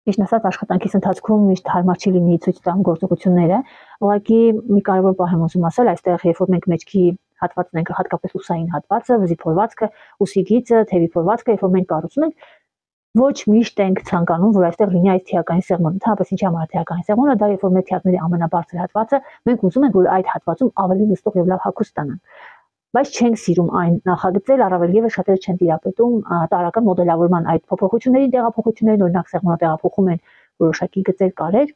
Ճիշտ ասած աշխատանքիս ընթացքում միշտ հարմար չի լինի ցույց տամ գործողությունները, ուղղակի մի կարևոր բան եմ ուզում ասել, այստեղ երբ որ մենք մեջքի հատվածն ենք, հատկապես ուսային հատվածը, վզի փորվածքը, ուսի գիծը, թևի փորվածքը, երբ որ մենք կառուցում ենք, ոչ միշտ ենք ցանկանում, որ այստեղ լինի այս թիակային սեղմոնը, ընդհանրապես ինչի համար թիակային սեղմոնը, դա երբ որ մեր թիակների ամենաբարձր հատվածը, մենք ուզում ենք, որ այդ հատվածում ավելի լստող եւ լավ հագուստ ստանանք։ Բայց չենք սիրում այն նախագծել, առավել եւս շատերը չեն տիրապետում տարրական մոդելավորման այդ փոփոխությունների տեղափոխություններին, օրինակ սեղմոնը տեղափոխում են որոշակի գծեր կարեր։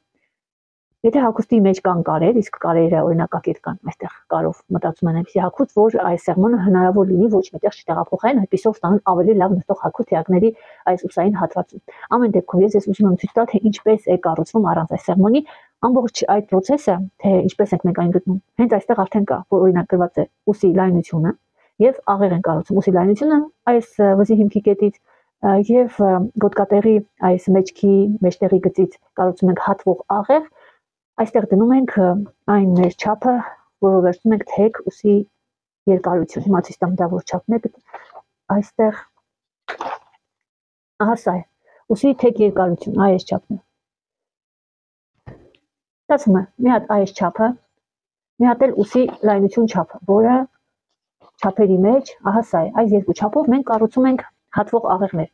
Եթե հագուստի մեջ կան կարեր, իսկ կարերը օրինակակետ կան, այստեղ կարով մտածում են այնպիսի հագուստ, որ այս սեղմոնը հնարավոր լինի ոչ միտեղ չտեղափոխեն, այդպիսով ստանան ավելի լավ նստող հագուստ թիակների այս ուսային հատվածում։ Ամեն դեպքում ես ուզում եմ ցույց տալ, թե ինչպես է կառուցվում առանց այս սեղմոնի ամբողջ այդ process-ը, թե ինչպես ենք մենք այն գտնում։ Հենց այստեղ արդեն կա, որ օրինակ գրված է ուսի լայնությունը եւ աղեղ են կառուցում ուսի լայնությունը այս վզի հիմքի կետից եւ գոտկատեղի այս մեջտեղի գծից կառուցում ենք հատվող աղեղ, այստեղ դնում ենք այն մեր չափը, որով վերցնում ենք թեք ուսի երկարություն։ Հիմա ցույց տամ դա որ չափն է, այստեղ ահա սա է ուսի թեք երկարություն, այս չափն է։ Ստացվում է մի հատ այս չափը, մի հատ էլ ուսի լայնություն չափը, որը չափերի մեջ, ահա սա է, այս երկու չափով մենք կառուցում ենք հատվող աղեղներ։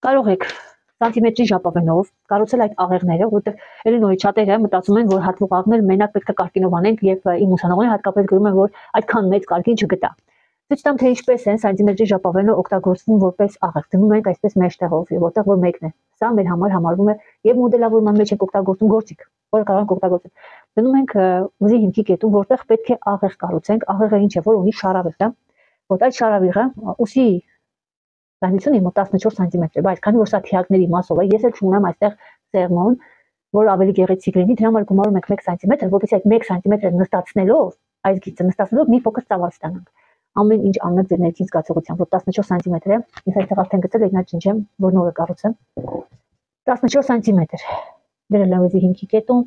Կարող եք սանտիմետրի ժապավենով կառուցել այդ աղեղները, որովհետև ելի նորից շատերը մտածում են, որ հատվող աղեղներ մենակ պետք է կարգինով անենք եւ իմ ուսանողները հատկապես գրում են, որ այդքան մեծ կարգին չգտա։ Ցույց տամ թե ինչպես են սանտիմետրի ժապավենը օգտագործվում որպես աղեղ, դնում ենք այսպես մեջտեղով, որտեղ որ մեկն է։ Սա մեր համար համարվում է եւ մոդելավորման մեջ ենք օգտագործում գործիք, որը կարող ենք օգտագործել։ Դնում ենք ուզի հիմքի կետում, որտեղ պետք է աղեղ կառուցենք, աղեղը ինչ է, որ ունի շարավիղ, դա։ Որ այդ շարավիղը ուսի լայնությունը մոտ 14 սանտիմետր է, բայց քանի որ սա թիակների մասով է, ես էլ չունեմ այստեղ սեղմոն, որ ավելի գեղեցիկ լինի, դրա համար գումարում ենք 1 սանտիմետր, որովհետեւ այդ 1 սանտիմետրը նստացնելով, այս գիծը նստացնելով մի փոքր ծավալ ստանանք։ Ամեն ինչ անում եք ձեր ներքին զգացողությամբ, որ 14 սանտիմետր է, ես այստեղ արդեն գծել եմ, նա չնչեմ, որ նորը կառուցեմ։ 14 սանտիմետր։ Դրել եմ ուզի հիմքի կետում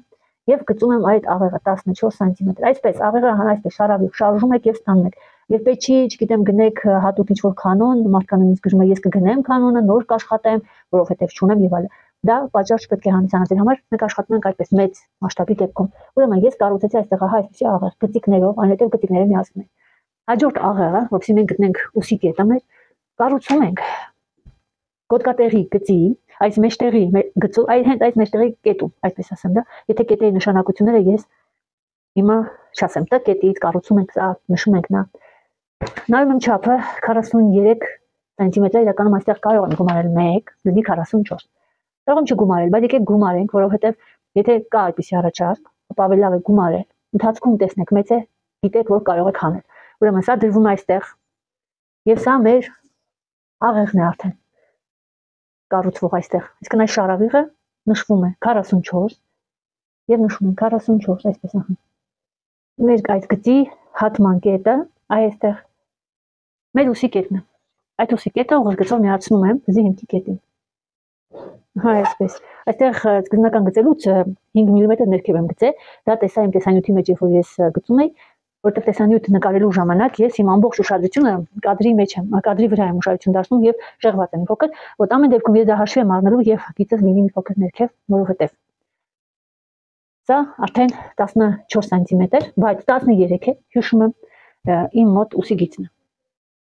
եւ գծում եմ այդ աղեղը 14 սանտիմետր։ Այսպես աղեղը այսպես շարավիղ շարժում եք եւ ստանում եք։ Եվ պետք չի, չգիտեմ, գնեք հատուկ ինչ-որ կանոն, մարդկանը ինձ գրում է ես կգնեմ կանոնը, նոր կաշխատեմ, որովհետև չունեմ եւ այլն։ Դա պատճառ չպետք է հանդիսանա դեր համար, մենք աշխատում ենք այդպես մեծ մասշտաբի դեպքում։ Ուրեմն ես կառուցեցի այստեղ ահա այսպեսի աղեղ, գծիկներով, այնուհետև գծիկները միացնում ենք։ Հաջորդ աղեղը, որովհետեւ մենք գտնենք ուսի կետը մեր, կառուցում ենք գոտկատեղի գծի, այս մեջտեղի գծու, հենց այս մեջտեղի կետում, այսպես ասեմ դա, եթե կետերի նշանակությունները ես հիմա չասեմ, դա կետից կառուցում ենք, նշում ենք նա Նայում եմ չափը 43 սանտիմետր, իրականում այստեղ կարող եմ գումարել 1, լինի 44։ Կարող եմ չգումարել, բայց եկեք գումարենք, որովհետև եթե կա այդպիսի առաջարկ, ապա ավելի լավ է գումարել։ Ընթացքում տեսնեք մեծ է, գիտեք, որ կարող եք անել։ Ուրեմն սա դրվում է այստեղ։ Եվ սա մեր աղեղն է արդեն կառուցվող այստեղ։ Իսկն այս շարավիղը նշվում է 44 եւ նշում են 44, այսպես ահա։ Մեր այդ գծի հատման կետը այստեղ մեր ուսի կետն է։ Այդ ուսի կետը ուղղագծով միացնում եմ վզի հիմքի կետին։ Հա, այսպես։ Այստեղ սկզբնական գծելուց 5 մմ ներքև եմ գծել, դա տեսա իմ տեսանյութի մեջ, երբ որ ես գծում էի, որտեղ տեսանյութ նկարելու ժամանակ ես իմ ամբողջ ուշադրությունը կադրի մեջ եմ, կադրի վրա եմ ուշադրություն դարձնում եւ շեղված եմ փոքր, որ ամեն դեպքում ես դա հաշվի եմ առնելու եւ գիծս լինի մի փոքր ներքև, որովհետեւ սա արդեն 14 սանտիմետր, բայց 13 է, հիշում եմ իմ մոտ ուսի գիծն է։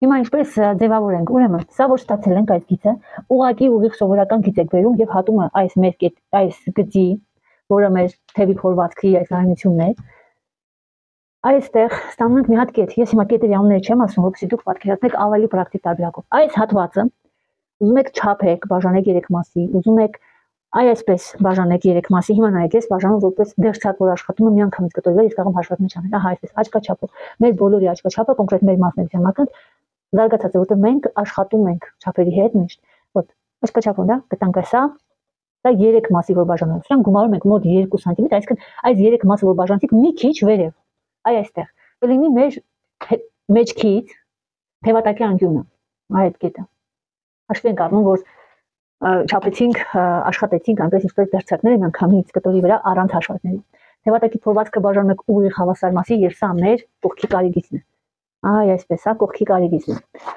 Հիմա ինչպես ձևավորենք, ուրեմն սա որ ստացել ենք այս գիծը, ուղղակի ուղիղ սովորական գիծ եք բերում եւ հատում այս մեր կետ, այս գծի, որը մեր թևի փորվածքի այս լայնությունն է։ Այստեղ ստանում ենք մի հատ կետ։ Ես հիմա կետերի անունները չեմ ասում, որովհետեւ դուք պատկերացնեք ավելի պրակտիկ տարբերակով։ Այս հատվածը ուզում եք չափեք, բաժանեք 3 մասի, ուզում եք այսպես բաժանեք 3 մասի, հիմա նայեք, ես բաժանում որպես դերձակ, որ աշխատում եմ միանգամից կտորվել, ես կարող եմ հաշվարկներ չանել։ Ահա այսպես աչքաչափով։ Մեր բոլորի աչքաչափը կոնկրետ մեր մասների համակարգ զարգացած է, որտեղ մենք աշխատում ենք չափերի հետ միշտ։ Вот, աչքաչափով դա գտանք սա 3 մասի որ բաժանում ենք։ Սրանք գումարում ենք մոտ 2 սանտիմետր, այսինքն այս 3 մասը որ բաժանցիկ մի քիչ վերև։ Այստեղ կլինի մեր մեջքից թևատակի անկյունը, այդ կետը։ Հաշվի ենք առնում, որ չափեցինք, աշխատեցինք այնպես ինչպես դերձակները միանգամից կտորի վրա առանց հաշվարկների։ Թևատակի փորվածքը բաժանում ենք ուղիղ հավասար մասի եւ սա մեր կողքի կարիգիծն է։ Այ այսպես, սա կողքի կարիգիծն է։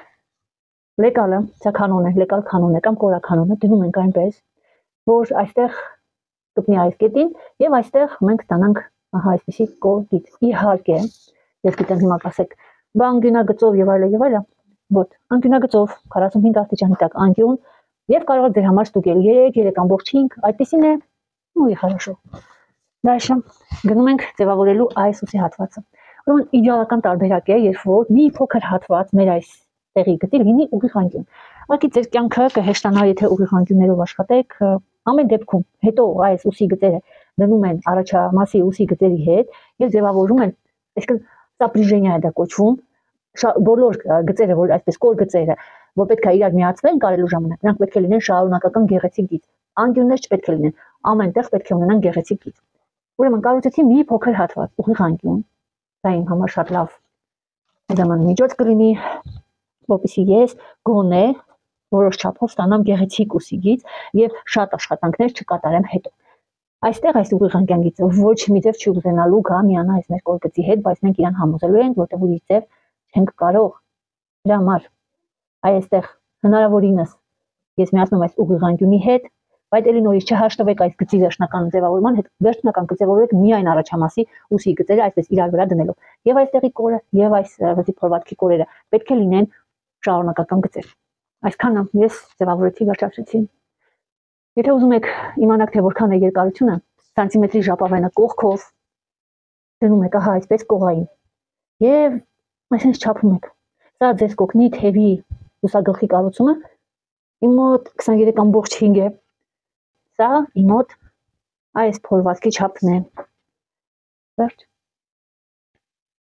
Լեկալը, սա կանոն է, լեկալ կանոն է կամ կորականոնը դնում ենք այնպես, որ այստեղ կպնի այս կետին եւ այստեղ մենք ստանանք ահա այսպիսի կողգիծ։ Իհարկե, ես գիտեմ հիմա կասեք, բա անկյունագծով եւ այլն, ոտ, անկյունագծով 45 աստիճանի տակ անկյուն եւ կարող եք ձեր համար ստուգել 3.5, այդպեսին է, ու իհարաշո։ Դաշը գնում ենք ձևավորելու այս ուսի հատվածը։ Ուրեմն իդեալական տարբերակ է, երբ որ մի փոքր հատված մեր այս տեղի գծի լինի ուղիղ անկյուն։ Ուղղակի ձեր կյանքը կհեշտանա, եթե ուղիղ անկյուններով աշխատեք, ամեն դեպքում հետո այս ուսի գծերը դնում են առաջամասի ուսի գծերի հետ եւ ձևավորում են, այսինքն սապրիժենիա է դա կոչվում, բոլոր գծերը, որ այսպես կոր գծերը, որ պետք է իրար միացվեն կարելու ժամանակ, նրանք պետք է լինեն շարունակական գեղեցիկ գիծ։ Անկյուններ չպետք է լինեն, ամենտեղ պետք է ունենան գեղեցիկ գիծ։ Ուրեմն կառուցեցի մի փոքր հատված, ուղիղ անկյուն, դա իմ համար շատ լավ ժամանակ կլինի, որպեսզի ես գոնե որոշ չափով ստանամ գեղեցիկ ուսի գիծ եւ շատ աշխատանքներ չկատարեմ հետո։ Այստեղ այս ուղիղ անկյան գիծը ոչ մի ձև չի ուզենալու գա միանա այս մեր կոր գծի հետ, բայց մենք իրան համոզելու ենք, որտեղ ուրիշ ձև չենք կարող։ Դրա համար այստեղ հնարավորինս ես միացնում այս ուղիղ անկյունի հետ, բայց ելի նորից չհաշտվեք այս գծի վերջնական ձևավորման հետ, վերջնական կձևավորեք միայն առաջամասի ուսի գծերը այսպես իրար վրա դնելով։ Եվ այստեղի կորը, եւ այս վզի փորվածքի կորերը պետք է լինեն շարունակական գծեր։ Այսքանը ես ձևավորեցի, վերջացրեցի։ Եթե ուզում եք իմանաք, թե որքան է երկարությունը, սանտիմետրի ժապավենը կողքով դնում եք ահա այսպես կողային եւ այսպես չափում եք։ Սա ձեզ կօգնի թևի լուսագլխի կառուցումը իմ մոտ 23.5 է։ Սա իմ մոտ այս փորվածքի չափն է։ Վերջ։